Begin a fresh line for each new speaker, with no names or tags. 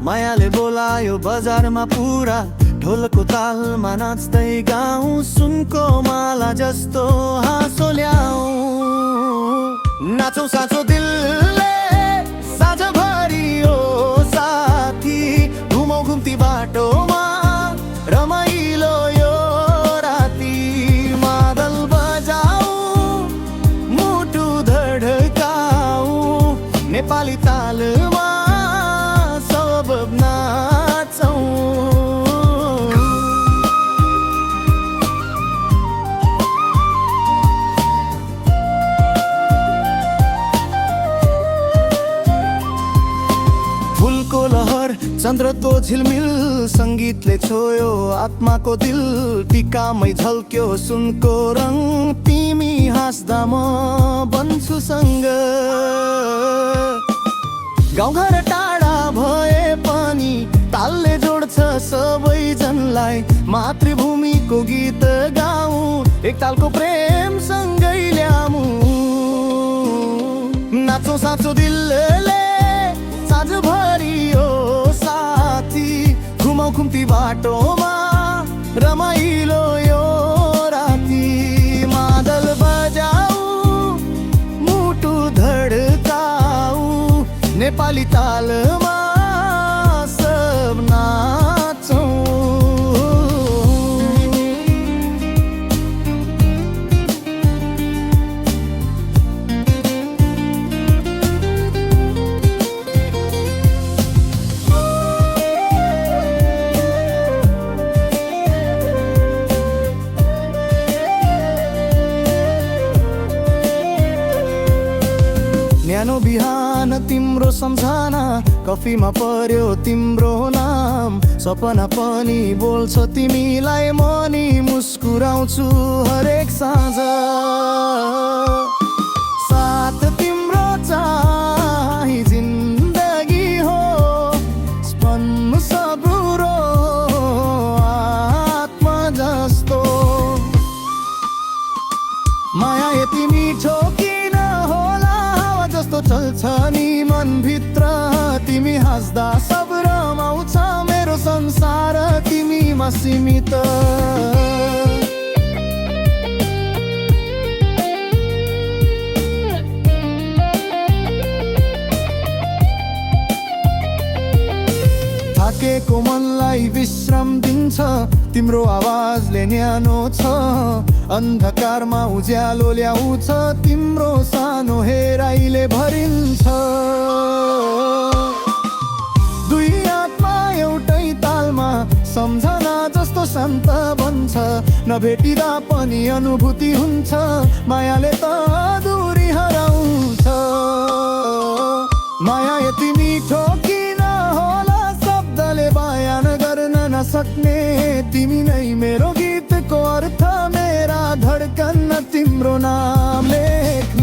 मायाले बोलायो बजारमा पुरा ढोलको तालमा नाच्दै गाउँ सुनको माला जस्तो हाँसो ल्याऊ नाचौँ साँचो दिलले साँझभरि ओ साथी घुमौँ घुम्ती बाटोमा रमाइलो यो राति मादल बजाऊ मुटु धडकाऊ नेपाली तालमा सब नाचौँ फुलको लहर चन्द्रको झिलमिल सङ्गीतले छोयो आत्माको दिल टिकामै झल्क्यो सुनको रङ तिमी हाँस्दा म बन्छु सँग गाउँघर टाढा भए पनि तालले जोड्छ सबैजनालाई मातृभूमिको गीत गाउँ एक तालको प्रेम सँगै ल्याऊ नाचौँ साँचो दिलले साँझभरि ओ साथी घुमौँ घुम्ती बाटोमा रमाइलो यो राति मादल बजाऊ मुटु धडकाऊ नेपाली तालमा सब नाचौँ न्यानो बिहान तिम्रो सम्झना कफीमा पर्यो तिम्रो नाम सपना पनि बोल्छ तिमीलाई मनी मुस्कुराउँछु हरेक साँझ साथ तिम्रो चाहिँ जिन्दगी हो स्पन्न सबुरो आत्मा जस्तो माया यति मिठो किन होला हावा जस्तो चल्छ नि मनभित्र तिमी हाँस्दा सब रमाउँछ मेरो संसार तिमीमा सीमित थाकेको मनलाई विश्राम दिन्छ तिम्रो आवाजले न्यानो छ अन्धकारमा उज्यालो ल्याउँछ तिम्रो सानो हेराइले भरिन्छ दुई आत्मा एउटै तालमा सम्झना जस्तो शान्त बन्छ नभेटिँदा पनि अनुभूति हुन्छ मायाले त दूरी हराउँछ माया यति मिठो किन होला शब्दले बयान गर्न नसक्ने तिमी नै मेरो गीतको अर्थ मेरा धडकन तिम्रो नाम लेख्ने